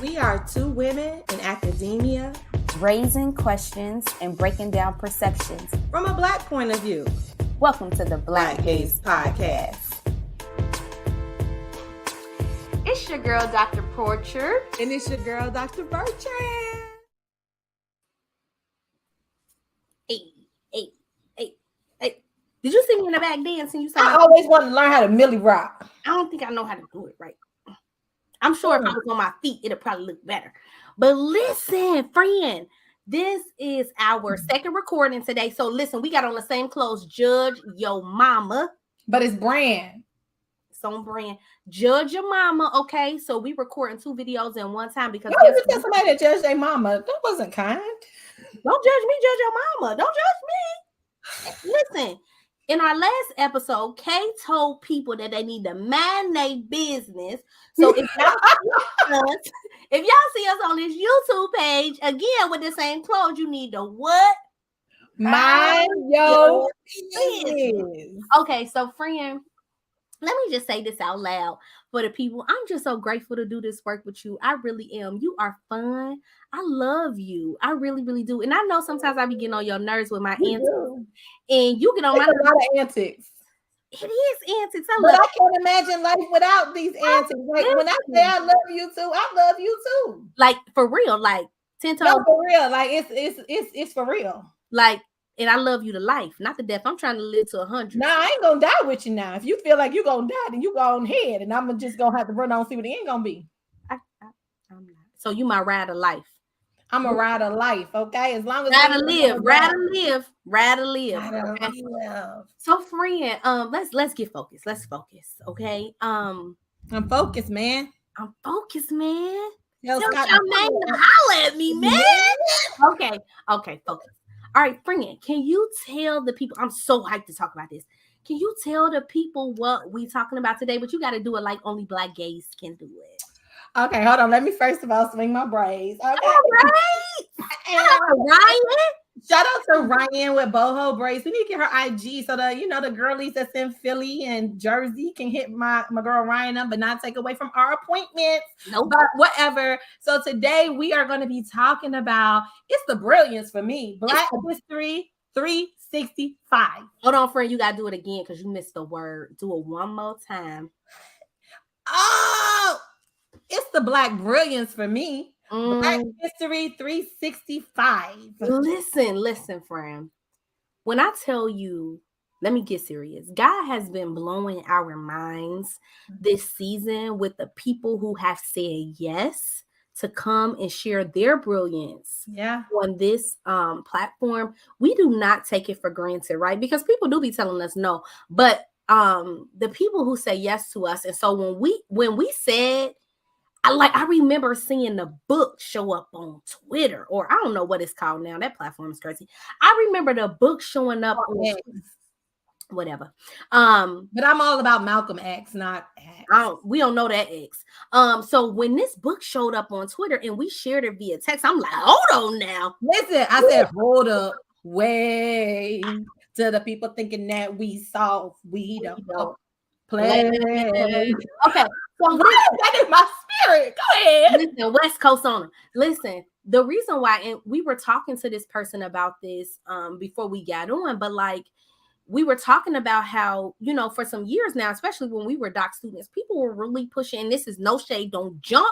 We are two women in academia, raising questions and breaking down perceptions from a Black point of view. Welcome to the Black Gaze Podcast. It's your girl, Dr. Porcher. And it's your girl, Dr. Bertrand. Hey. Did you see me in the back dancing? I always wanted to learn how to Millie rock. I don't think I know how to do it right. I'm sure if I was on my feet, it'll probably look better. But listen, friend, this is our second recording today. So listen, we got on the same clothes. Judge your mama. But it's brand. It's on brand. Judge your mama, okay? So we recording two videos in one time because you tell somebody to judge their mama. That wasn't kind. Don't judge me, judge your mama. Don't judge me. Listen. In our last episode, Kay told people that they need to mind their business. So if y'all see us on this YouTube page, again, with the same clothes, you need to what? Mind your business. Okay, so friend, let me just say this out loud for the people. I'm just so grateful to do this work with you. I really am. You are fun. I love you. I really, really do. And I know sometimes I be getting on your nerves with my antics. And you get on my nerves. A lot of antics. It is antics. I can't imagine life without these antics. Like when I say I love you too, I love you too. Like for real, like 10 times. No, for real. Like it's for real. Like, and I love you to life, not to death. I'm trying to live to 100. Nah, I ain't gonna die with you now. If you feel like you're gonna die, then you go on ahead, and I'm just gonna have to run on and see what the end gonna be. I'm not. So you my ride of life. I'm a ride of life, okay? As long as ride to live. So friend, let's get focused. Let's focus, okay? I'm focused, man. Tell your man to holler at me, man. Okay, focus. All right, friend, can you tell the people? I'm so hyped to talk about this. Can you tell the people what we talking about today? But you got to do it like only Black gays can do it. Okay, hold on. Let me first of all swing my braids. Okay. All right. Ryan. Shout out to Ryan with boho braids. We need to get her IG so that the girlies that's in Philly and Jersey can hit my girl Ryan up, but not take away from our appointments. Nope. But whatever. So today we are going to be talking about it's the brilliance for me. Black History 365. Hold on, friend. You gotta do it again because you missed the word. Do it one more time. Oh, it's the Black Brilliance for me. Black History 365. Listen, friend. When I tell you, let me get serious. God has been blowing our minds this season with the people who have said yes to come and share their brilliance on this platform. We do not take it for granted, right? Because people do be telling us no, but the people who say yes to us. And so when we said, I remember seeing the book show up on Twitter, or I don't know what it's called now. That platform is crazy. I remember the book showing up on Twitter. Whatever. But I'm all about Malcolm X, not X. We don't know that X. So when this book showed up on Twitter and we shared it via text, I'm like, hold on now. Listen, I said, hold up, wait. To the people thinking that we soft, we don't play. Okay. So that is my spirit. Go ahead. Listen, West Coast on them. Listen, the reason why, and we were talking to this person about this before we got on, but like we were talking about how, for some years now, especially when we were doc students, people were really pushing, and this is no shade, don't jump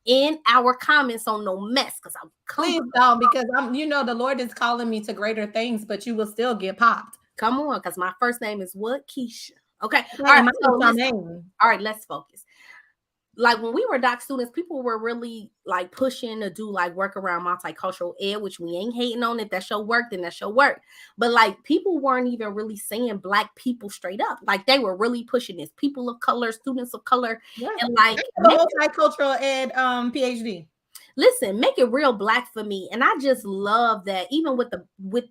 in our comments on no mess, because I'm please don't, because the Lord is calling me to greater things, but you will still get popped. Come on, because my first name is what? Keisha. Okay. All right, let's focus. Like when we were doc students, people were really like pushing to do like work around multicultural ed, which we ain't hating on. If that show worked, then that show worked. But like people weren't even really saying Black people straight up. Like they were really pushing this. People of color, students of color, and like multicultural ed Ph.D. listen, make it real Black for me. And I just love that even with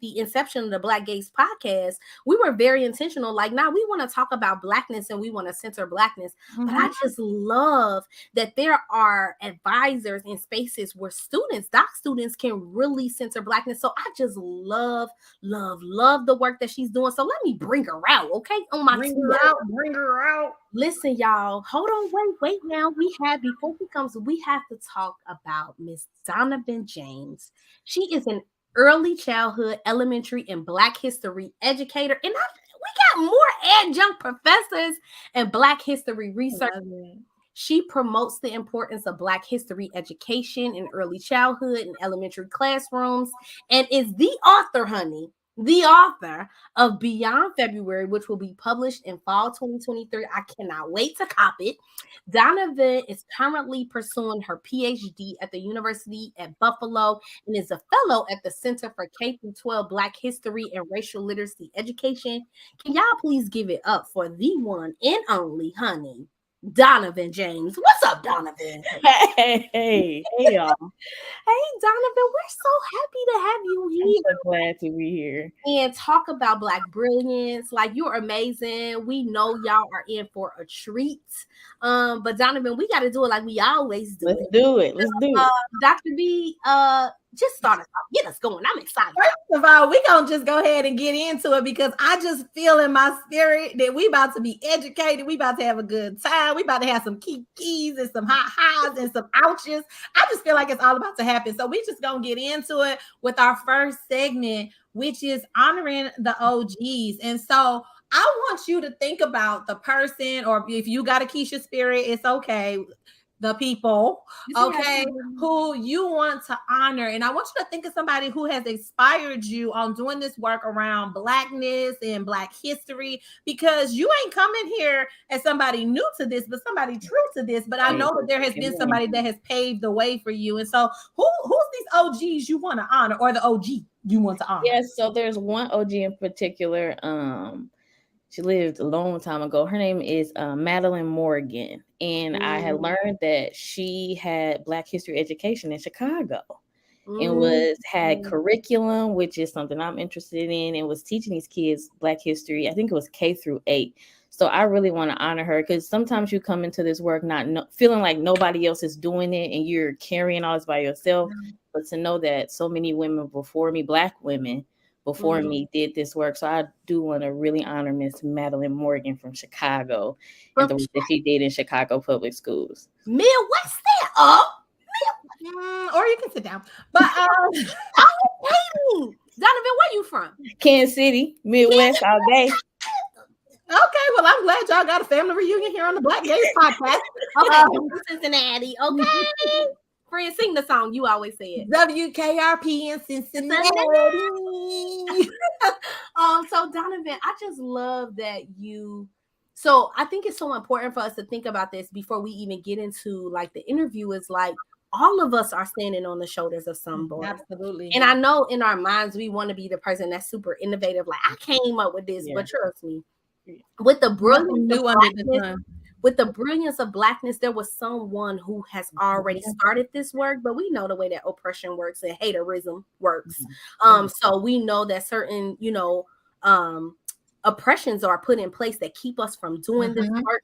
the inception of the Black Gaze podcast, we were very intentional. Like, now we want to talk about Blackness and we want to center Blackness. Mm-hmm. But I just love that there are advisors in spaces where students, doc students, can really center Blackness. So I just love the work that she's doing. So let me bring her out, okay? On my bring her out. Listen, y'all, hold on, wait now. Before she comes, we have to talk about Miss Dawnavyn James. She is an early childhood, elementary, and Black history educator. And we got more adjunct professors and Black history researchers. She promotes the importance of Black history education in early childhood and elementary classrooms, and is the author of Beyond February, which will be published in fall 2023. I cannot wait to cop it. Dawnavyn is currently pursuing her Ph.D. at the University at Buffalo and is a fellow at the Center for K-12 Black History and Racial Literacy Education. Can y'all please give it up for the one and only, honey, Dawnavyn James. What's up, Dawnavyn? Hey, y'all. Hey, Dawnavyn, we're so happy to have you here. I'm so glad to be here. And talk about Black Brilliance. Like, you're amazing. We know y'all are in for a treat. But Dawnavyn, we got to do it like we always do. Let's do it. Dr. B, just start us off. Get us going. I'm excited. First of all, we're going to just go ahead and get into it because I just feel in my spirit that we about to be educated. We about to have a good time. We about to have some keys and some hot highs and some ouches. I just feel like it's all about to happen. So we just going to get into it with our first segment, which is honoring the OGs. And so I want you to think about the person, or if you got a Keisha spirit, it's okay. The people, okay, who you want to honor. And I want you to think of somebody who has inspired you on doing this work around Blackness and Black history, because you ain't coming here as somebody new to this, but somebody true to this. But I know that there has been somebody that has paved the way for you. And so who's these OGs you want to honor, or the OG you want to honor? Yes, so there's one OG in particular. She lived a long time ago. Her name is Madeline Morgan. And I had learned that she had Black history education in Chicago and had curriculum, which is something I'm interested in, and was teaching these kids Black history. I think it was K-8. So I really want to honor her, because sometimes you come into this work feeling like nobody else is doing it and you're carrying all this by yourself. But to know that so many women before me, Black women, before me, did this work. So I do want to really honor Miss Madeline Morgan from Chicago and the work that she did in Chicago public schools. Midwest, stand up. Or you can sit down. But Dawnavyn, where you from? Kansas City, Midwest all day. Okay, well, I'm glad y'all got a family reunion here on the Black Gaze podcast. Cincinnati, okay. Friend, sing the song you always said. WKRP in Cincinnati. So Dawnavyn, I just love that you. So I think it's so important for us to think about this before we even get into like the interview. Is like all of us are standing on the shoulders of somebody. Absolutely. And I know in our minds we want to be the person that's super innovative. Like, I came up with this, but trust me, with the brilliance of Blackness, there was someone who has already started this work, but we know the way that oppression works and haterism works. So we know that certain, oppressions are put in place that keep us from doing this work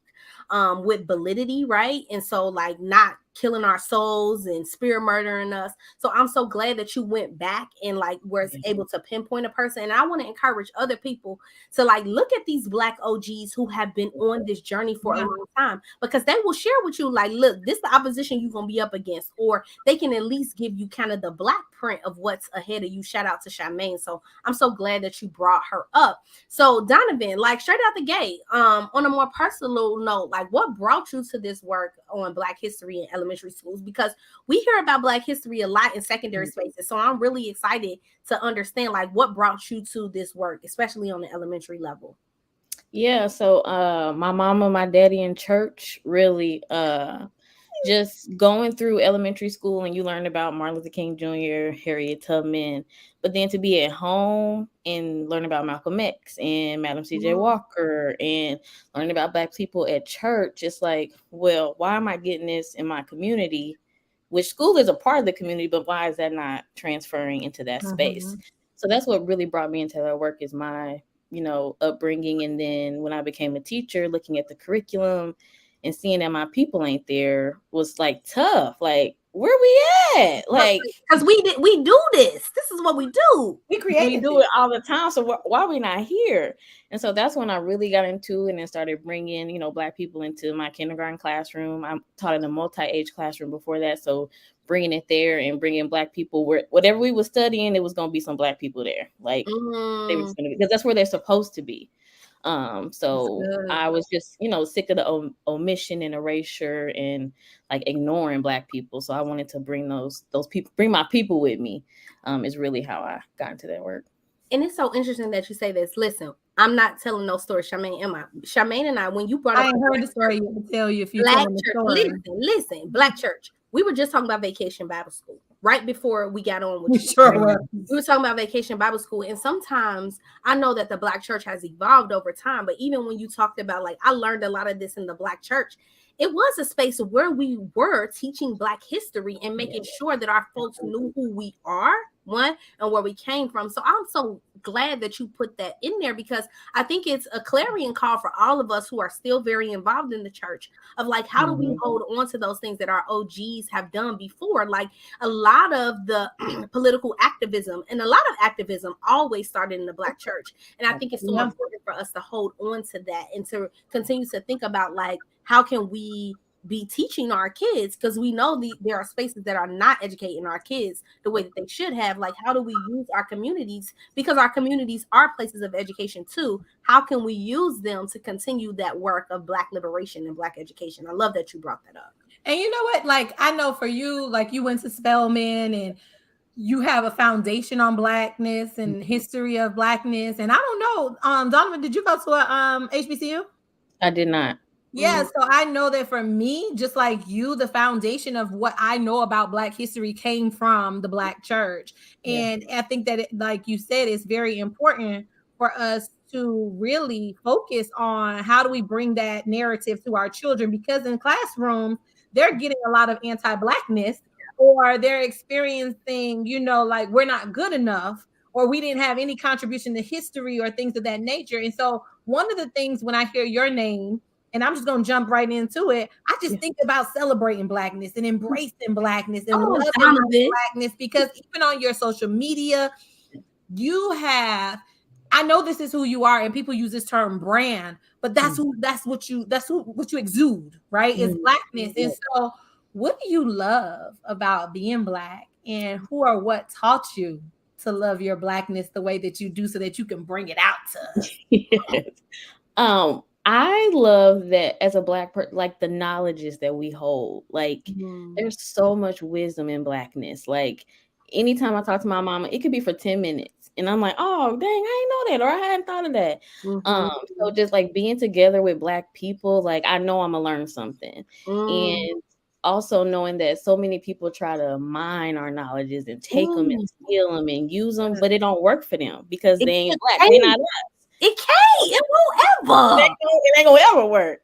with validity, right? And so like not killing our souls and spirit murdering us. So I'm so glad that you went back and like was able to pinpoint a person. And I want to encourage other people to like look at these Black OGs who have been on this journey for a long time, because they will share with you like, look, this is the opposition you're gonna be up against, or they can at least give you kind of the Black print of what's ahead of you. Shout out to Charmaine. So I'm so glad that you brought her up. So Dawnavyn, like straight out the gate, on a more personal note, like what brought you to this work on Black history in elementary schools? Because we hear about Black history a lot in secondary spaces. So I'm really excited to understand like what brought you to this work, especially on the elementary level. Yeah, so my mama, my daddy in church really just going through elementary school, and you learn about Martin Luther King Jr., Harriet Tubman, but then to be at home and learn about Malcolm X and Madam C.J. Walker and learn about Black people at church, it's like, well, why am I getting this in my community which school is a part of the community, but why is that not transferring into that space? So that's what really brought me into that work, is my, upbringing. And then when I became a teacher, looking at the curriculum and seeing that my people ain't there was like tough. Like, where we at? Like, because we do this. This is what we do. We do it all the time. So why are we not here? And so that's when I really got into it and then started bringing, Black people into my kindergarten classroom. I taught in a multi-age classroom before that. So bringing it there and bringing Black people, where whatever we were studying, it was going to be some Black people there. Like they were going to be, because that's where they're supposed to be. So I was just, sick of the omission and erasure and like ignoring Black people. So I wanted to bring those people, bring my people with me, is really how I got into that work. And it's so interesting that you say this. Listen, I'm not telling no story, Charmaine, am I? Charmaine and I, when you brought up, I ain't heard the story, you can tell you if you Black tell the church. story. Listen, Black church. We were just talking about Vacation Bible School right before we got on with you. Sure was. We were talking about Vacation Bible School, and sometimes I know that the Black church has evolved over time, but even when you talked about, like, I learned a lot of this in the Black church, it was a space where we were teaching Black history and making sure that our folks knew who we are, one, and where we came from. So I'm so glad that you put that in there, because I think it's a clarion call for all of us who are still very involved in the church of like, how do we hold on to those things that our OGs have done before? Like a lot of the political activism and a lot of activism always started in the Black church. And I think it's so important for us to hold on to that and to continue to think about, like, how can we be teaching our kids, because we know there are spaces that are not educating our kids the way that they should have. Like, how do we use our communities, because our communities are places of education too? How can we use them to continue that work of Black liberation and Black education? I love that you brought that up. And you know what, like, I know for you, like, you went to Spelman and you have a foundation on Blackness and history of Blackness. And I don't know, Donovan, did you go to a HBCU? I did not. Yeah, so I know that for me, just like you, the foundation of what I know about Black history came from the Black church. And I think that, like you said, it's very important for us to really focus on how do we bring that narrative to our children, because in classrooms, they're getting a lot of anti-Blackness, or they're experiencing, like, we're not good enough, or we didn't have any contribution to history or things of that nature. And so one of the things when I hear your name, and I'm just going to jump right into it, I just think about celebrating Blackness and embracing Blackness and loving Blackness, because even on your social media, you have, I know this is who you are, and people use this term brand, but that's what you exude, right? It's Blackness. And so what do you love about being Black, and who or what taught you to love your Blackness the way that you do, so that you can bring it out to us? Yes. I love that as a Black person, like the knowledges that we hold, like there's so much wisdom in Blackness. Like anytime I talk to my mama, it could be for 10 minutes and I'm like, oh, dang, I didn't know that, or I hadn't thought of that. So just like being together with Black people, like I know I'm gonna learn something. And also knowing that so many people try to mine our knowledges and take them and steal them and use them, but it don't work for them because they ain't Black. They're not us. It can't. It won't ever. It ain't gonna ever work.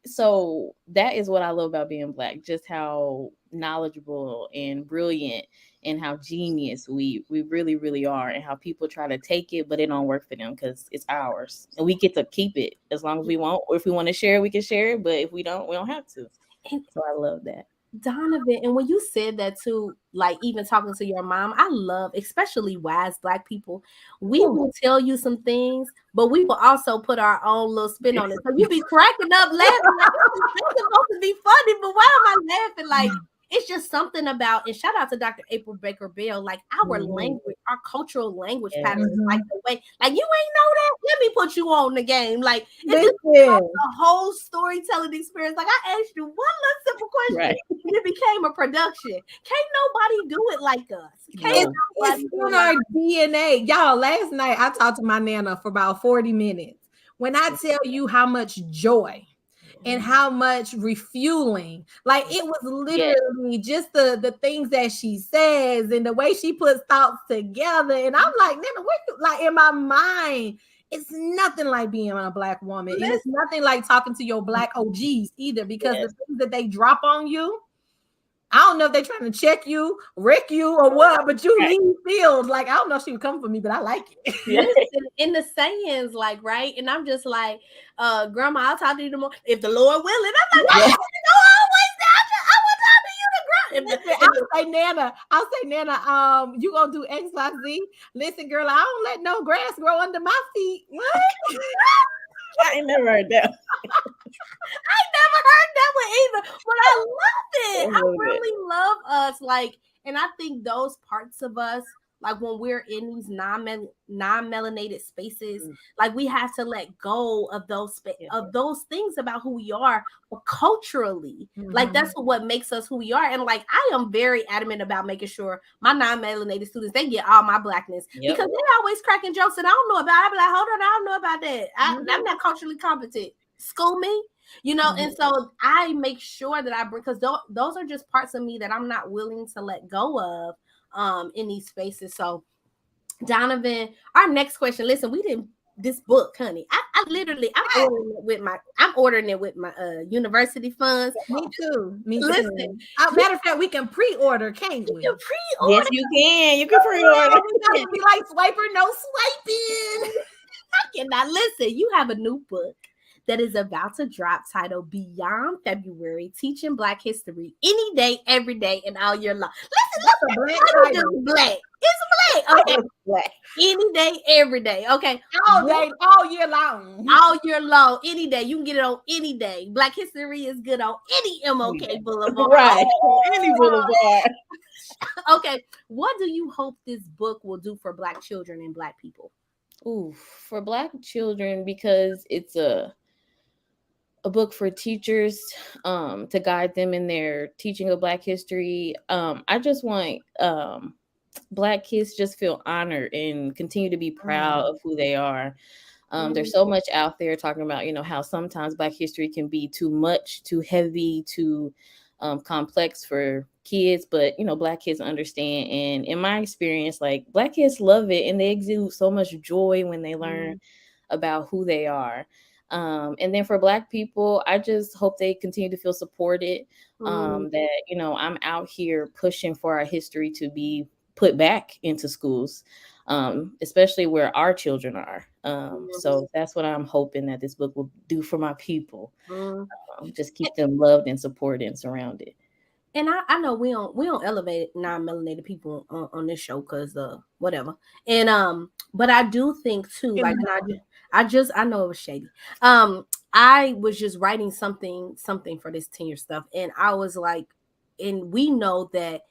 So that is what I love about being Black, just how knowledgeable and brilliant and how genius we really, really are, and how people try to take it, but it don't work for them because it's ours. And we get to keep it as long as we want. Or if we want to share it, we can share it. But if we don't have to. And so I love that. Donovan, and when you said that too, like even talking to your mom, I love, especially wise Black people, we will tell you some things, but we will also put our own little spin on it. So you be cracking up, laughing like it's supposed to be funny, but why am I laughing? Like, it's just something about, and shout out to Dr. April Baker Bell, like our language, our cultural language patterns, like the way, like you ain't know that. Let me put you on the game. Like it's a whole storytelling experience. Like I asked you one little simple question, and it became a production. Can't nobody do it like us. It's in our DNA. Y'all, last night I talked to my Nana for about 40 minutes. When I tell you how much joy and how much refueling, like it was literally just the things that she says and the way she puts thoughts together. And I'm like, Nana, like in my mind, it's nothing like being a Black woman. And it's nothing like talking to your Black OGs either, because the things that they drop on you, I don't know if they're trying to check you, wreck you, or what, but you leave field. Like, I don't know if she would come for me, but I like it. Listen, in the sayings, like, right? And I'm just like, Grandma, I'll talk to you tomorrow. If the Lord willing. I'm like, I don't always I will talk to you I'll say, Nana, you gonna do X, Y, Z? Listen, girl, I don't let no grass grow under my feet. What? I ain't never heard that. I never heard that one either, but I love it. I really love us. Like, and I think those parts of us, like when we're in these non-melanated spaces, like we have to let go of those things about who we are, but culturally, like that's what makes us who we are. And like I am very adamant about making sure my non-melanated students, they get all my Blackness, because they're always cracking jokes that I don't know about. I be like, hold on, I don't know about that. I'm not culturally competent. School me. You know, and so I make sure that I bring, because those are just parts of me that I'm not willing to let go of in these spaces. So Dawnavyn, our next question, listen, we didn't this book, honey. I'm ordering it with my university funds. Me too. Listen, matter of fact, we can pre-order, can't we? You can pre-order. Yes, you can. You can pre-order. We be like swiper, no swiping. I cannot listen. You have a new book that is about to drop titled Beyond February, Teaching Black History Any Day, Every Day, and All Year Long. Listen, black. It's black. Okay. Black. Any day, every day. Okay. All day, all year long. All year long. Any day. You can get it on any day. Black History is good on any MLK Boulevard. Right. Any boulevard. Okay. What do you hope this book will do for Black children and Black people? Ooh, for Black children, because it's a book for teachers to guide them in their teaching of Black history. I just want Black kids just feel honored and continue to be proud of who they are. There's so much out there talking about, you know, how sometimes Black history can be too much, too heavy, too complex for kids, but you know, Black kids understand. And in my experience, like Black kids love it, and they exude so much joy when they learn about who they are. And then for Black people, I just hope they continue to feel supported, that, you know, I'm out here pushing for our history to be put back into schools, especially where our children are. So that's what I'm hoping that this book will do for my people. Just keep them loved and supported and surrounded. And I know we don't elevate non-melanated people on this show because whatever. And but I do think too, like I know it was shady. I was just writing something for this tenure stuff, and I was like, and we know that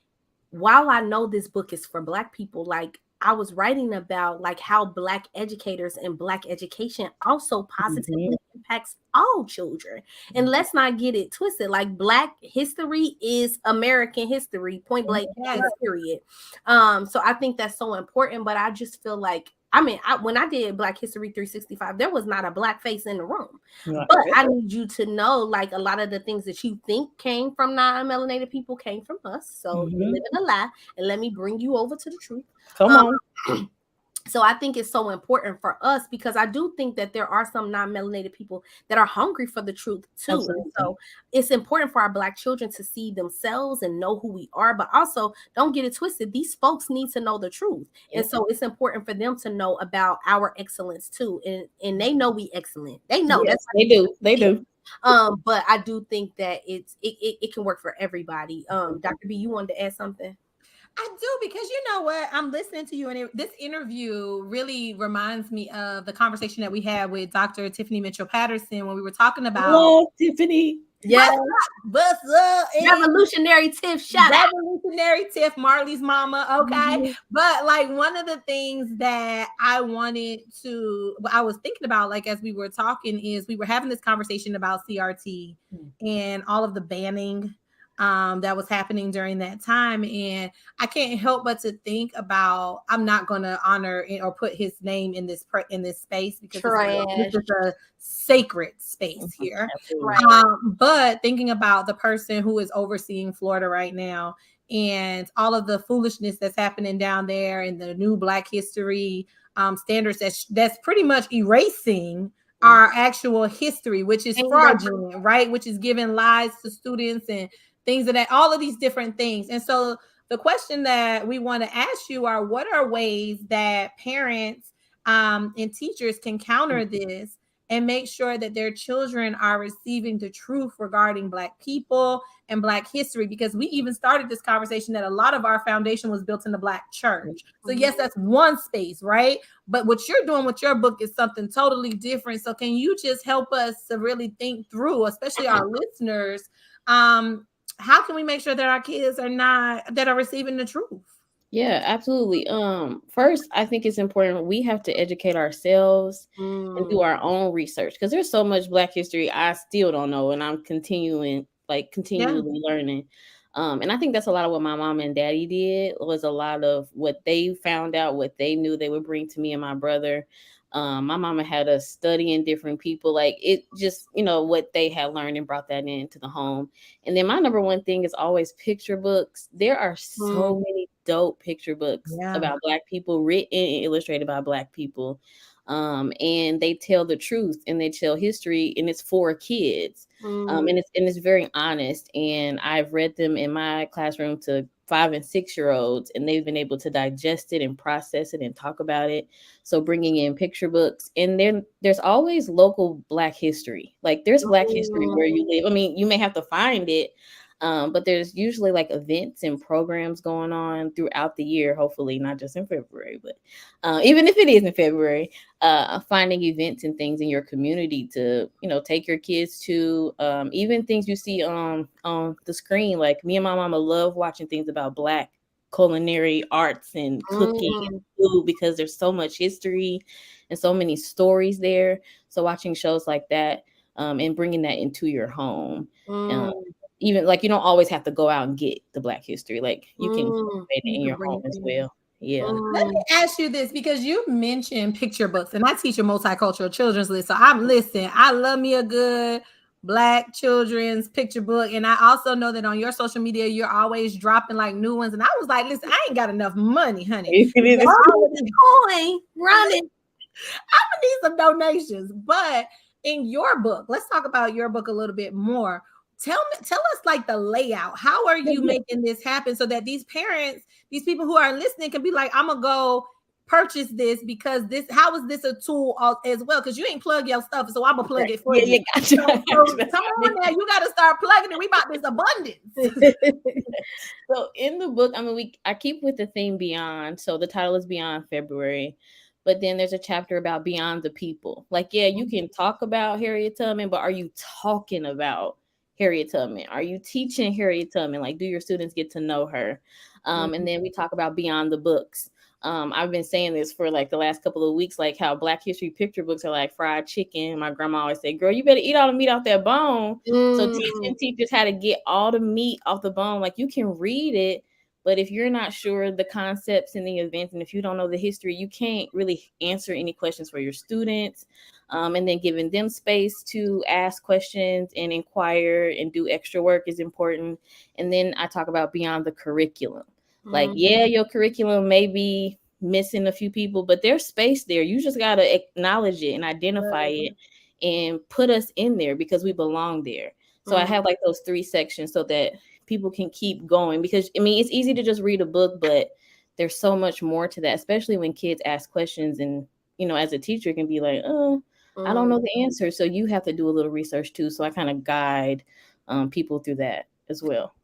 while I know this book is for Black people, like I was writing about like how Black educators and Black education also positively impacts all children. And let's not get it twisted. Like Black history is American history, point blank, period. So I think that's so important. But I just feel like, I mean, when I did Black History 365, there was not a Black face in the room. But I need you to know, like, a lot of the things that you think came from non-melanated people came from us. So you're living a lie, and let me bring you over to the truth. Come on. So I think it's so important for us, because I do think that there are some non-melanated people that are hungry for the truth too. So it's important for our Black children to see themselves and know who we are, but also don't get it twisted. These folks need to know the truth. And so it's important for them to know about our excellence too. And they know we excellent. They know. Yes, they do. They do. But I do think that it can work for everybody. Dr. B, you wanted to add something? I do, because you know what? I'm listening to you, and this interview really reminds me of the conversation that we had with Dr. Tiffany Mitchell-Patterson when we were talking about... Hello, Tiffany. Yeah. What's up? Revolutionary Tiff, shout out. Revolutionary Tiff, Marley's mama, okay? But like one of the things that I was thinking about, like as we were talking, is we were having this conversation about CRT and all of the banning that was happening during that time. And I can't help but to think about, I'm not going to honor or put his name in this space, because this is a sacred space here. But thinking about the person who is overseeing Florida right now and all of the foolishness that's happening down there, and the new Black history standards that's pretty much erasing our actual history, which is And fraudulent, right? Which is giving lies to students and things of that, all of these different things. And so the question that we want to ask you are, what are ways that parents and teachers can counter this and make sure that their children are receiving the truth regarding Black people and Black history? Because we even started this conversation that a lot of our foundation was built in the Black church. So yes, that's one space, right? But what you're doing with your book is something totally different. So can you just help us to really think through, especially our listeners, how can we make sure that our kids are receiving the truth? Yeah, absolutely. First, I think it's important we have to educate ourselves and do our own research, because there's so much Black history I still don't know, and I'm continually learning. And I think that's a lot of what my mom and daddy did, was a lot of what they found out, what they knew they would bring to me and my brother. My mama had us studying different people, like it just, what they had learned and brought that into the home. And then my number one thing is always picture books. There are so many dope picture books about Black people, written and illustrated by Black people. And they tell the truth and they tell history, and it's for kids. And it's very honest. And I've read them in my classroom to 5 and 6 year olds, and they've been able to digest it and process it and talk about it. So bringing in picture books, and then there's always local Black history. Like there's Black history where you live. I mean, you may have to find it, but there's usually like events and programs going on throughout the year, hopefully not just in February, but even if it is in February, finding events and things in your community to, take your kids to, even things you see on the screen. Like me and my mama love watching things about Black culinary arts and cooking and food, because there's so much history and so many stories there. So watching shows like that, and bringing that into your home. Even like, you don't always have to go out and get the Black history. Like you can cultivate it in your home as well. Yeah. Let me ask you this, because you mentioned picture books, and I teach a multicultural children's list. So I love me a good Black children's picture book. And I also know that on your social media, you're always dropping like new ones. And I was like, listen, I ain't got enough money, honey. I'm gonna need some donations. But in your book, let's talk about your book a little bit more. Tell us like the layout. How are you making this happen so that these parents, these people who are listening, can be like, I'm gonna go purchase this, because how is this a tool as well? Because you ain't plug your stuff, so I'm gonna plug it for you. Yeah, gotcha. So come on now, you got to start plugging it. We about this abundance. So in the book, I mean, I keep with the theme Beyond. So the title is Beyond February. But then there's a chapter about Beyond the People. Like, yeah, you can talk about Harriet Tubman, but are you talking about Harriet Tubman? Are you teaching Harriet Tubman? Like, do your students get to know her? And then we talk about Beyond the Books. I've been saying this for like the last couple of weeks, like how Black history picture books are like fried chicken. My grandma always said, girl, you better eat all the meat off that bone. So teaching teachers how to get all the meat off the bone. Like, you can read it, but if you're not sure the concepts and the events, and if you don't know the history, you can't really answer any questions for your students. And then giving them space to ask questions and inquire and do extra work is important. And then I talk about beyond the curriculum. Like, yeah, your curriculum may be missing a few people, but there's space there. You just got to acknowledge it and identify it and put us in there, because we belong there. So I have like those 3 sections so that people can keep going, because I mean, it's easy to just read a book, but there's so much more to that, especially when kids ask questions. And, as a teacher, can be like, I don't know the answer. So you have to do a little research too. So I kind of guide people through that as well.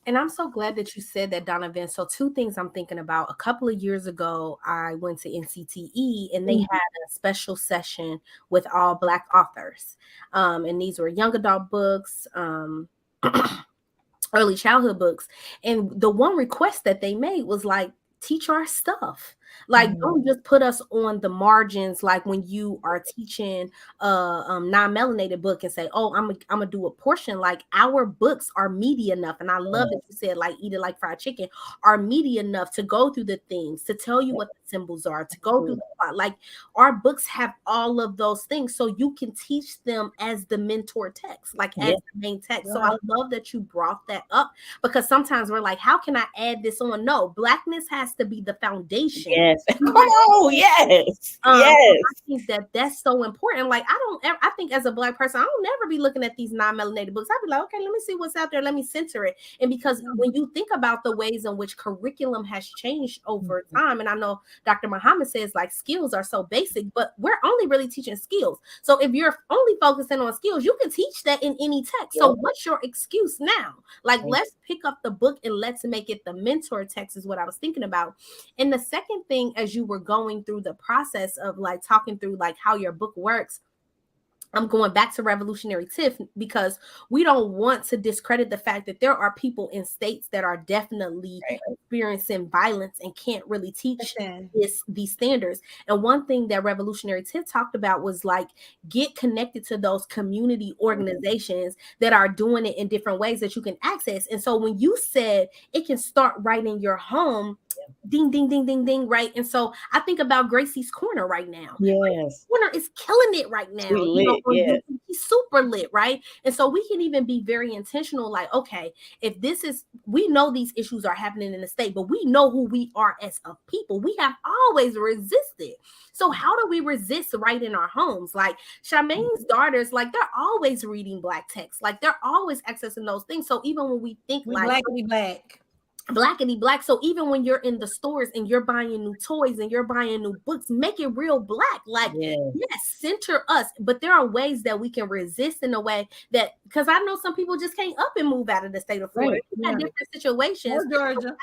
And I'm so glad that you said that, Dawnavyn. So 2 things I'm thinking about. A couple of years ago, I went to NCTE, and they had a special session with all Black authors. And these were young adult books, early childhood books. And the one request that they made was like, teach our stuff. Like, don't just put us on the margins. Like when you are teaching a non-melanated book and say, oh, I'm gonna do a portion. Like, our books are meaty enough. And I love that you said, like, eat it like fried chicken, are meaty enough to go through the things, to tell you what the symbols are, to go through the plot. Like, our books have all of those things. So you can teach them as the mentor text, like as the main text. So I love that you brought that up, because sometimes we're like, how can I add this on? No, Blackness has to be the foundation Yes. Come on. Yes. Yes. I think that's so important. Like, I think as a Black person, I don't never be looking at these non-melanated books. I'd be like, okay, let me see what's out there. Let me center it. And because when you think about the ways in which curriculum has changed over time, and I know Dr. Muhammad says like skills are so basic, but we're only really teaching skills. So if you're only focusing on skills, you can teach that in any text. So what's your excuse now? Like, let's pick up the book and let's make it the mentor text is what I was thinking about. And the second thing, as you were going through the process of like talking through like how your book works, I'm going back to Revolutionary Tiff because we don't want to discredit the fact that there are people in states that are definitely experiencing violence and can't really teach these standards. And one thing that Revolutionary Tiff talked about was like, get connected to those community organizations that are doing it in different ways that you can access. And so when you said it can start right in your home, ding, ding, ding, ding, ding, right? And so I think about Gracie's Corner right now. Yes. Gracie's Corner is killing it right now. He's super lit, right? And so we can even be very intentional, like, okay, if this is, we know these issues are happening in the state, but we know who we are as a people. We have always resisted. So how do we resist right in our homes? Like Charmaine's daughters, like they're always reading Black texts, like they're always accessing those things. So even when we think Blackity Black. So even when you're in the stores and you're buying new toys and you're buying new books, make it real Black. Like, yes, center us. But there are ways that we can resist in a way that, because I know some people just can't up and move out of the state of Florida. Different situations. Georgia.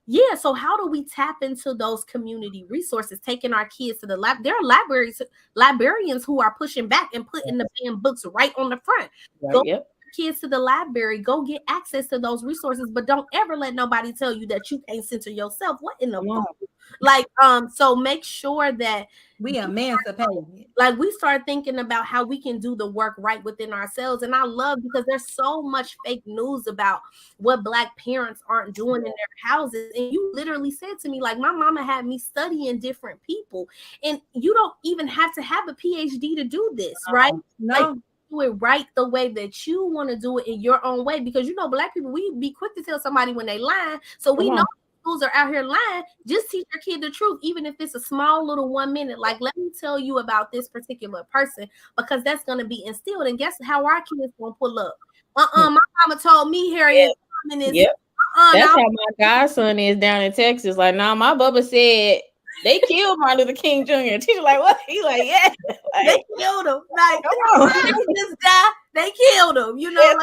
Yeah, so how do we tap into those community resources, taking our kids to the lab? There are librarians who are pushing back and putting the damn books right on the front. Kids to the library, go get access to those resources, but don't ever let nobody tell you that you can't center yourself. What in the world? Like, so make sure that we emancipate. Like, we start thinking about how we can do the work right within ourselves. And I love, because there's so much fake news about what Black parents aren't doing in their houses. And you literally said to me, like, my mama had me studying different people, and you don't even have to have a PhD to do this, right? No. Like, do it right the way that you want to do it in your own way, because you know Black people, we be quick to tell somebody when they lying. So we know schools are out here lying. Just teach your kid the truth, even if it's a small little 1 minute. Like, let me tell you about this particular person, because that's going to be instilled. And guess how our kids gonna pull up? My mama told me Harriet. That's how my godson is down in Texas. Like, nah, my bubba said they killed Martin Luther King Jr. Teacher like, what? He's like, yeah. Like, they killed him. Like, just die. They killed him. You know,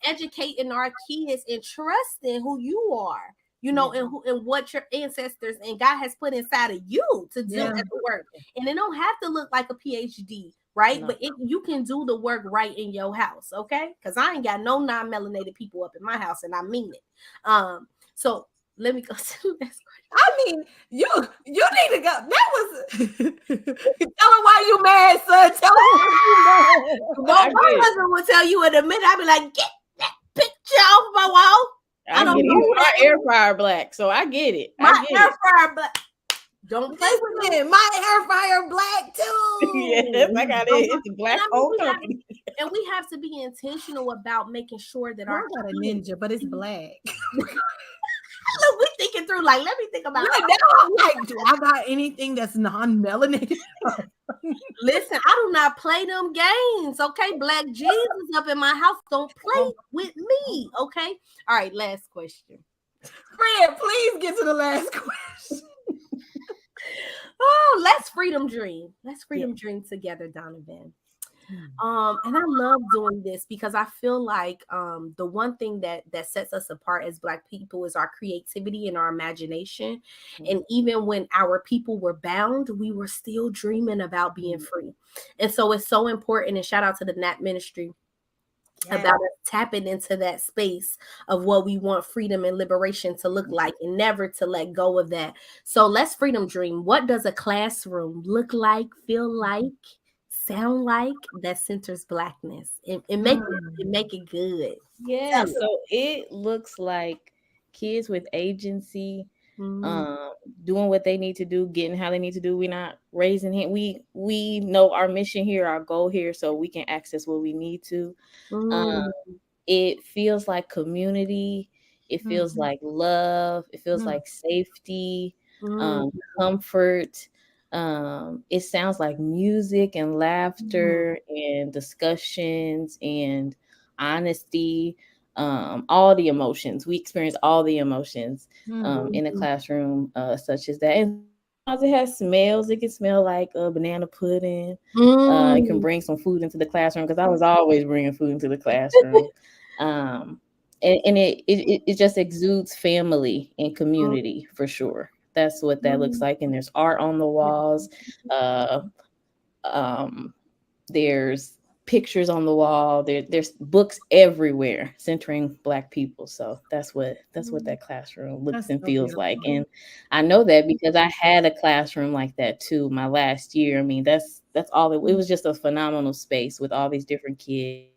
educating our kids and trusting who you are, you know, and what your ancestors and God has put inside of you to do at the work. And it don't have to look like a PhD, right? No. But you can do the work right in your house, okay? Because I ain't got no non-melanated people up in my house, and I mean it. So let me go to the next question. I mean, you need to go. That was tell her why you mad, son. Tell her why you mad. Well, my husband will tell you in a minute. I'll be like, get that picture off my wall. I don't know. My air fryer Black, so I get it. My air fryer Black. Don't play with it. My air fryer Black too. Yes, I got it. It's a Black owned company. And we have to be intentional about making sure that our got a ninja, but it's Black. Look, we thinking through, like, let me think about it. Like, do I got anything that's non-melanated? Listen, I do not play them games, okay? Black Jesus up in my house. Don't play with me, okay? All right, last question. Fred, please get to the last question. Oh, let's freedom dream. Let's freedom dream together, Dawnavyn. And I love doing this because I feel like the one thing that sets us apart as Black people is our creativity and our imagination. And even when our people were bound, we were still dreaming about being free. And so it's so important, and shout out to the NAP ministry about us tapping into that space of what we want freedom and liberation to look like, and never to let go of that. So let's freedom dream. What does a classroom look like, feel like, sound like, that centers Blackness and make it good? Yeah, so it looks like kids with agency, doing what they need to do, getting how they need to do. We're not raising him. We know our mission here, our goal here, so we can access what we need to. It feels like community. It feels like love. It feels like safety. comfort. It sounds like music and laughter and discussions and honesty. All the emotions. We experience all the emotions in a classroom such as that. And sometimes it has smells. It can smell like banana pudding. It can bring some food into the classroom because I was always bringing food into the classroom. And it just exudes family and community for sure. That's what that looks like. And there's art on the walls. There's pictures on the wall. There's books everywhere centering Black people. So that's what that classroom looks and feels like. And I know that because I had a classroom like that too my last year. I mean, that's all it was, just a phenomenal space with all these different kids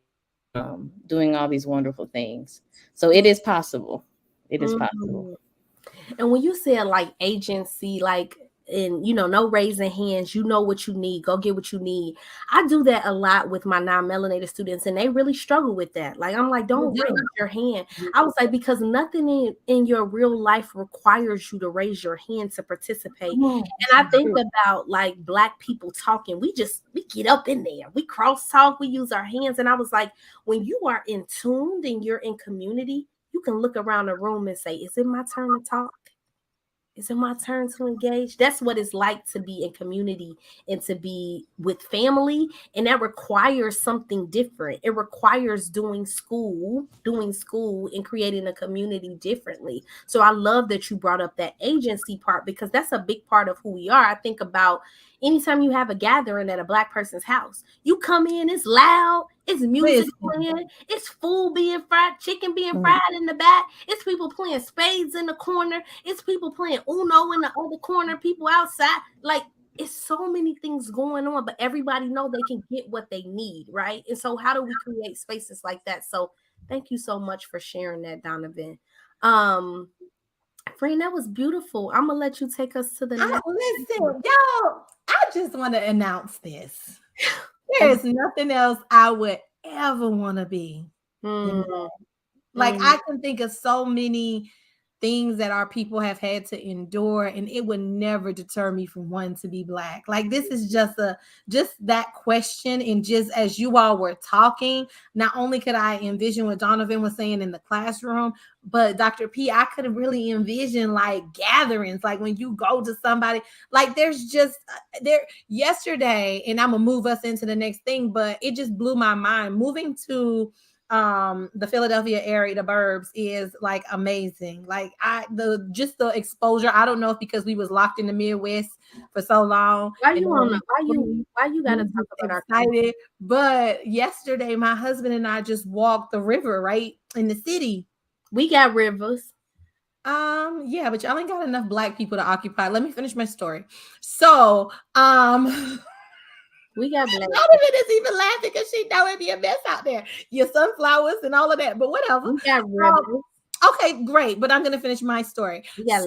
doing all these wonderful things. So it is possible. It is possible. And when you said like agency, like, and no raising hands, you know what you need, go get what you need. I do that a lot with my non-melanated students, and they really struggle with that. Like, I'm like, don't raise your hand. I was like, because nothing in your real life requires you to raise your hand to participate. And I think about like Black people talking, we get up in there, we cross talk, we use our hands. And I was like, when you are in tune and you're in community, you can look around the room and say, is it my turn to talk? Is it my turn to engage? That's what it's like to be in community and to be with family. And that requires something different. It requires doing school and creating a community differently. So I love that you brought up that agency part, because that's a big part of who we are. I think about anytime you have a gathering at a Black person's house, you come in, it's loud, it's music playing, it's food being fried, chicken being fried in the back, it's people playing spades in the corner, it's people playing Uno in the other corner, people outside. Like, it's so many things going on, but everybody know they can get what they need, right? And so how do we create spaces like that? So thank you so much for sharing that, Dawnavyn. Friend, that was beautiful. I'm gonna let you take us to the next. Listen, y'all, I just want to announce this. There is nothing else I would ever want to be. Like, I can think of so many things that our people have had to endure, and it would never deter me from wanting to be Black. Like, this is just that question. And just as you all were talking, not only could I envision what Dawnavyn was saying in the classroom, but Dr. P, I could really envision like gatherings, like when you go to somebody, like there's just yesterday, and I'm gonna move us into the next thing, but it just blew my mind. Moving to the Philadelphia area, the burbs, is like amazing. Like, the exposure. I don't know if because we was locked in the Midwest for so long. Why you gotta talk about excited? But yesterday, my husband and I just walked the river right in the city. We got rivers. Yeah, but y'all ain't got enough Black people to occupy. Let me finish my story. So, we got Black. Dawnavyn is even laughing because she know it'd be a mess out there. Your sunflowers and all of that, but whatever. We got rivers. Okay, great. But I'm gonna finish my story. You got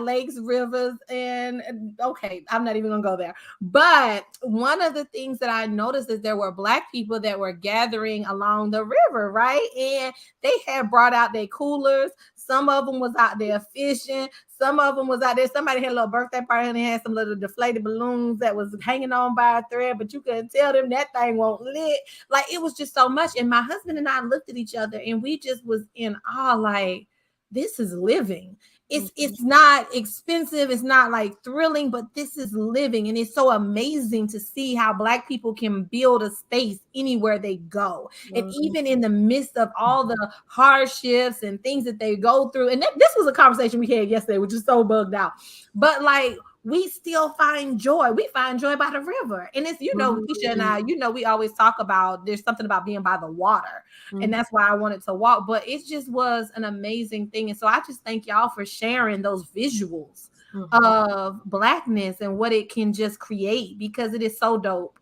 lakes, rivers, and okay, I'm not even gonna go there. But one of the things that I noticed is there were Black people that were gathering along the river, right? And they had brought out their coolers. Some of them was out there fishing. Some of them was out there. Somebody had a little birthday party and they had some little deflated balloons that was hanging on by a thread, but you couldn't tell them that thing won't lit. Like, it was just so much. And my husband and I looked at each other and we just was in awe, like, this is living. It's not expensive. It's not like thrilling, but this is living. And it's so amazing to see how Black people can build a space anywhere they go. And even in the midst of all the hardships and things that they go through. And this was a conversation we had yesterday, which is so bugged out. But like, we still find joy. We find joy by the river. And it's, Keisha and I, we always talk about, there's something about being by the water. And that's why I wanted to walk. But it just was an amazing thing. And so I just thank y'all for sharing those visuals of Blackness and what it can just create, because it is so dope.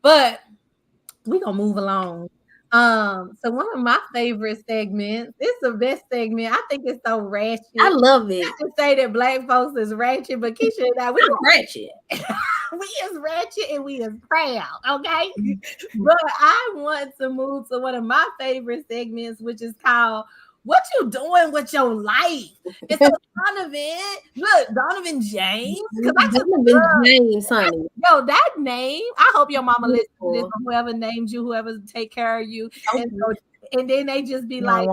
But we're going to move along. So one of my favorite segments, it's the best segment. I think it's so ratchet. I love it. Not to say that Black folks is ratchet, but Keisha and I, we are ratchet. We is ratchet and we is proud, okay? But I want to move to one of my favorite segments, which is called What you doing with your life? And so Dawnavyn James, because I just Dawnavyn James, honey. Yo, that name. I hope your mama listens to this, or whoever named you, whoever take care of you, and then they just be like,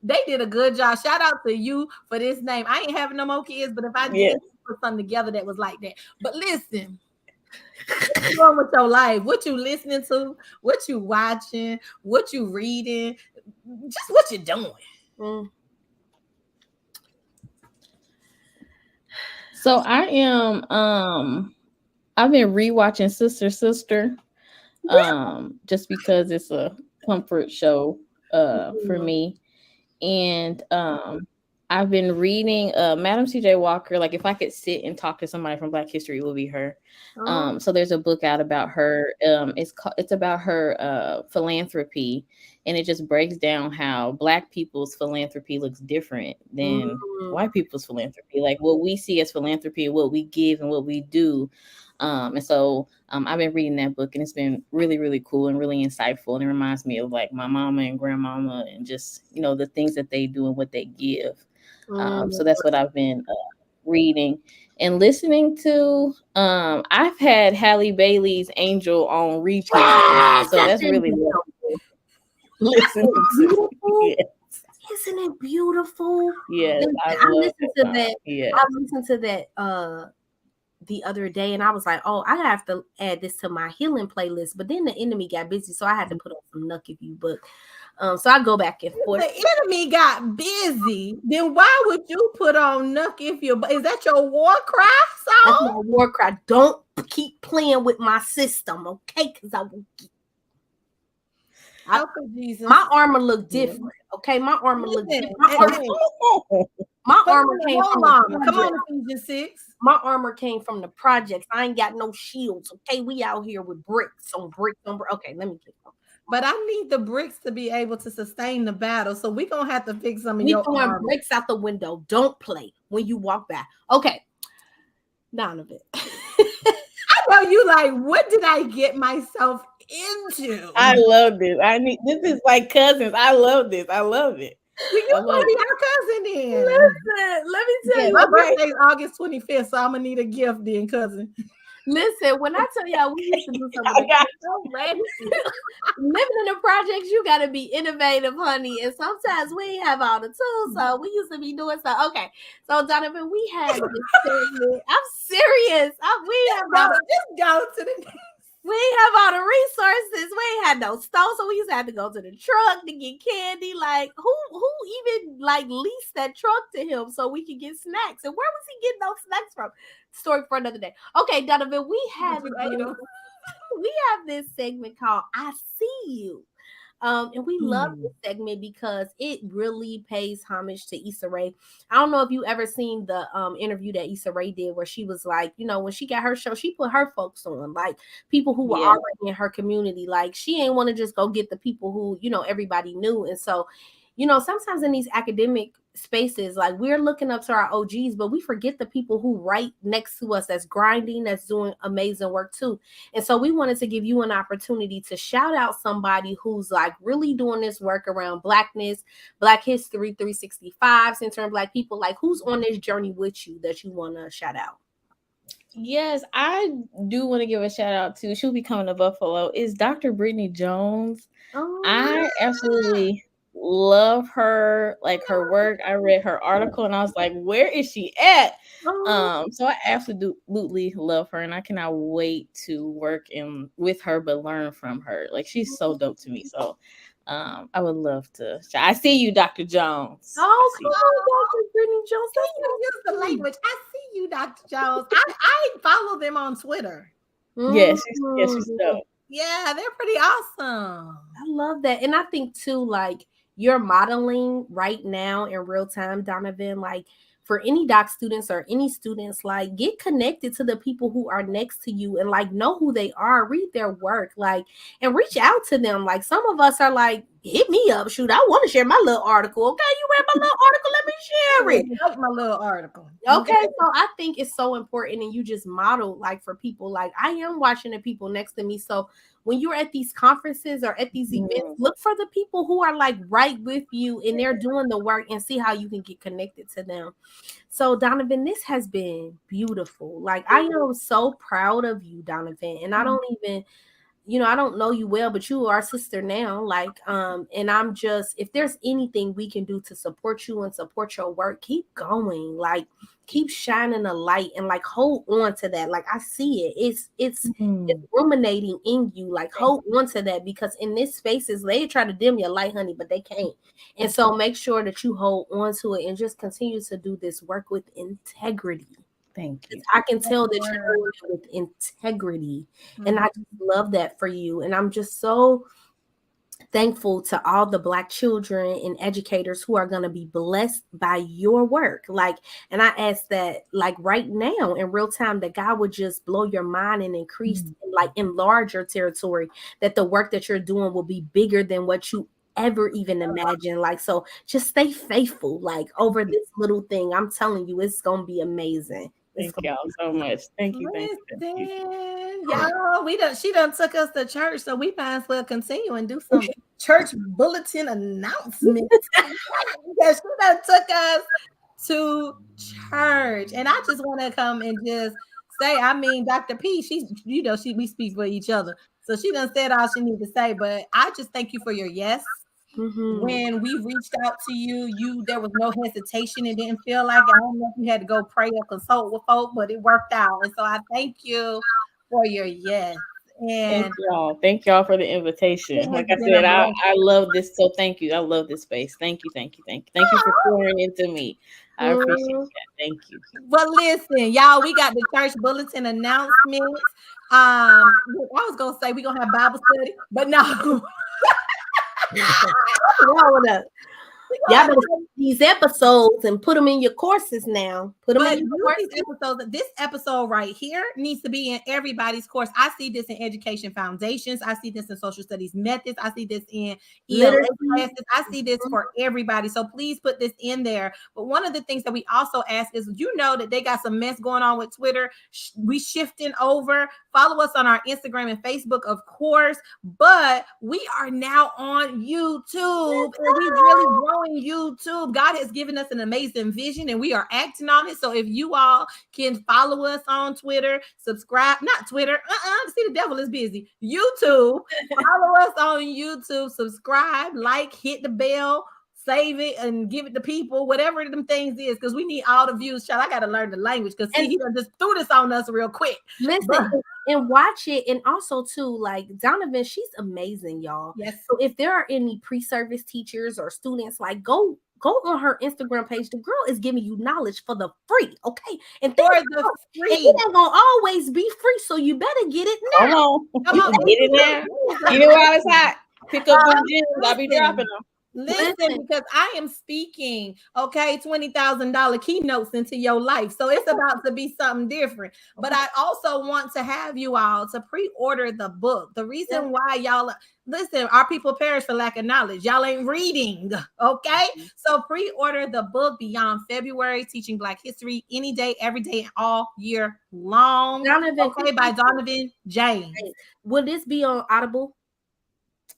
they did a good job. Shout out to you for this name. I ain't having no more kids, but if I did put something together that was like that. But listen, what you doing with your life? What you listening to? What you watching? What you reading? Just what you doing. So I am I've been rewatching Sister just because it's a comfort show for me. And I've been reading Madam CJ Walker. Like, if I could sit and talk to somebody from Black history, it would be her. So there's a book out about her. It's about her philanthropy, and it just breaks down how Black people's philanthropy looks different than white people's philanthropy. Like, what we see as philanthropy, what we give and what we do. And so I've been reading that book, and it's been really, really cool and really insightful. And it reminds me of like my mama and grandmama, and just, you know, the things that they do and what they give. So that's what I've been reading and listening to. I've had Halle Bailey's Angel on repeat. So that's really listening to. Isn't it beautiful? Yes, I listened to that. Yeah. I listened to that the other day, and I was like, oh, I have to add this to my healing playlist. But then the enemy got busy, so I had to put on some Nuck If You Book. So I go back and forth. The enemy got busy. Then why would you put on Nuck If You? Is that your war cry song? That's my war cry. Don't keep playing with my system, okay? Because I will get. My armor look different. Okay, my armor look different. My armor came from come on, Ephesians 6. My armor came from the projects. I ain't got no shields. Okay, we out here with bricks on bricks on bricks. Okay, let me get them. But I need the bricks to be able to sustain the battle. So we're gonna have to fix some of your armor. Bricks out the window. Don't play when you walk by. Okay. Dawnavyn. I know you like, what did I get myself into? I love this. This is like cousins. I love this. I love it. You want to be our cousin then? Listen, let me tell you. My birthday is August 25th, so I'm gonna need a gift then, cousin. Listen, when I tell y'all we used to do something living in the projects, you gotta be innovative, honey. And sometimes we ain't have all the tools, so we used to be doing stuff. Okay, so Dawnavyn, we had this segment. I'm serious. Just go to the. We ain't have all the resources. We ain't had no stove, so we used to have to go to the truck to get candy. Like, who even like leased that truck to him so we could get snacks? And where was he getting those snacks from? Story for another day. Okay, Dawnavyn, we have this segment called I See You. And we love this segment because it really pays homage to Issa Rae. I don't know if you ever seen the interview that Issa Rae did where she was like, you know, when she got her show, she put her folks on, like people who were already in her community. Like, she ain't want to just go get the people who, you know, everybody knew. And so, you know, sometimes in these academic spaces, like, we're looking up to our OGs, but we forget the people who right next to us that's grinding, that's doing amazing work too. And so we wanted to give you an opportunity to shout out somebody who's like really doing this work around Blackness, Black History 365, centering Black people. Like, who's on this journey with you that you want to shout out? Yes, I do want to give a shout out to, she'll be coming to Buffalo, is Dr. Brittany Jones. I absolutely love her, like her work. I read her article and I was like, where is she at? So I absolutely love her, and I cannot wait to work with her but learn from her. Like, she's so dope to me. So I would love to. I see you, Dr. Jones. Oh, come on, Dr. Brittany Jones. Use the language. I see you, Dr. Jones. I follow them on Twitter. Yes, she's dope. Yeah, they're pretty awesome. I love that. And I think too, like, you're modeling right now in real time, Dawnavyn, like, for any doc students or any students, like, get connected to the people who are next to you and like know who they are, read their work, like, and reach out to them. Like, some of us are like, hit me up, shoot, I want to share my little article. Okay, you read my little article, let me share it. My little article. Okay, so I think it's so important, and you just model, like, for people. Like, I am watching the people next to me, so when you're at these conferences or at these events, look for the people who are like right with you and they're doing the work, and see how you can get connected to them. So Dawnavyn, this has been beautiful. Like, I am so proud of you, Dawnavyn. And I don't even, I don't know you well, but you are our sister now. Like, and I'm just, if there's anything we can do to support you and support your work, keep going. Like, keep shining a light and like hold on to that. Like, I see it. It's ruminating in you. Like, hold on to that, because in this spaces they try to dim your light, honey, but they can't. And so make sure that you hold on to it and just continue to do this work with integrity. Thank you. I can tell that you're doing it with integrity. And I just love that for you. And I'm just so thankful to all the Black children and educators who are going to be blessed by your work. Like, and I ask that, like, right now in real time, that God would just blow your mind and increase, like, enlarge your territory, that the work that you're doing will be bigger than what you ever even imagine. Like, so just stay faithful, like, over this little thing. I'm telling you, it's going to be amazing. Thank y'all so much. Thank you. Y'all, she done took us to church, so we might as well continue and do some church bulletin announcements. Because she done took us to church, and I just want to come and just say, I mean, Dr. P, we speak for each other, so she done said all she needs to say. But I just thank you for your yes. When we reached out to you, there was no hesitation. It didn't feel like, I don't know if you had to go pray or consult with folk, but it worked out. And so I thank you for your yes. And thank y'all for the invitation. Like I said, I love this. So thank you. I love this space. Thank you for pouring into me. I appreciate that. Thank you. Well, listen, y'all, we got the church bulletin announcements. I was gonna say we're gonna have Bible study, but no. Y'all better take these episodes and put them in your courses now. Put them in your courses. This episode right here needs to be in everybody's course. I see this in education foundations. I see this in social studies methods. I see this in ELA classes. I see this for everybody. So please put this in there. But one of the things that we also ask is, that they got some mess going on with Twitter. We shifting over. Follow us on our Instagram and Facebook, of course. But we are now on YouTube. And we really growing YouTube. God has given us an amazing vision and we are acting on it. So if you all can follow us on Twitter, subscribe, not Twitter, see, the devil is busy. YouTube, follow us on YouTube, subscribe, like, hit the bell, save it and give it to people, whatever them things is, because we need all the views. Child, I got to learn the language, because he just threw this on us real quick. Listen and watch it. And also too, like, Dawnavyn, she's amazing, y'all. Yes. So if there are any pre-service teachers or students, like, go on her Instagram page. The girl is giving you knowledge for the free, okay? And for the free, it ain't gonna always be free, so you better get it now. Come on, get it now. Get it while it's hot. Pick up them gems. I'll be dropping them. Listen, because I am speaking, okay, $20,000 keynotes into your life. So it's about to be something different. But I also want to have you all to pre-order the book. The reason why y'all, listen, our people perish for lack of knowledge. Y'all ain't reading, okay? So pre-order the book Beyond February, Teaching Black History any day, every day, all year long. Dawnavyn, by Dawnavyn James. Will this be on Audible?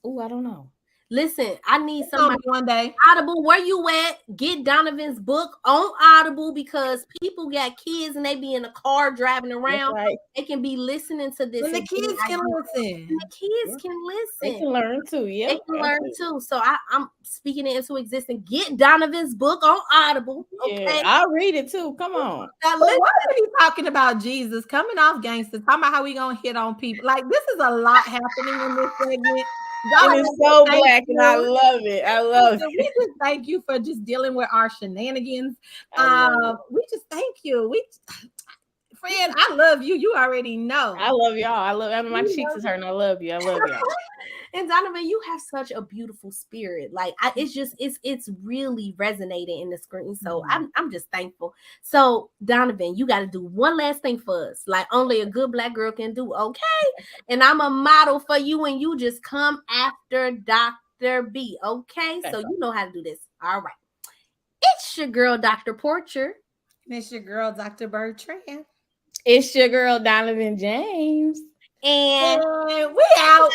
Oh, I don't know. Listen, I need somebody one day. Audible, where you at? Get Dawnavyn's book on Audible, because people got kids and they be in the car driving around. Right. They can be listening to this. And the kids can listen. The kids can listen. They can learn too. Yeah, they can learn too. So I'm speaking it into existence. Get Dawnavyn's book on Audible. Okay, yeah, I'll read it too. Come on. Now, why are we talking about Jesus coming off gangster? Talking about how we gonna hit on people. Like, this is a lot happening in this segment. It is so black, and I love it. I love it. We just thank you for just dealing with our shenanigans. We just thank you. Friend, I love you. You already know. I love y'all. My cheeks is hurting. I love you. I love y'all. And Dawnavyn, you have such a beautiful spirit. Like, it's really resonating in the screen. So I'm just thankful. So Dawnavyn, you got to do one last thing for us, like only a good Black girl can do. Okay, and I'm a model for you, and you just come after Dr. B. Okay, so you know how to do this. All right, it's your girl, Dr. Porcher. It's your girl, Dr. Bertrand. It's your girl, Dawnavyn James. And we out.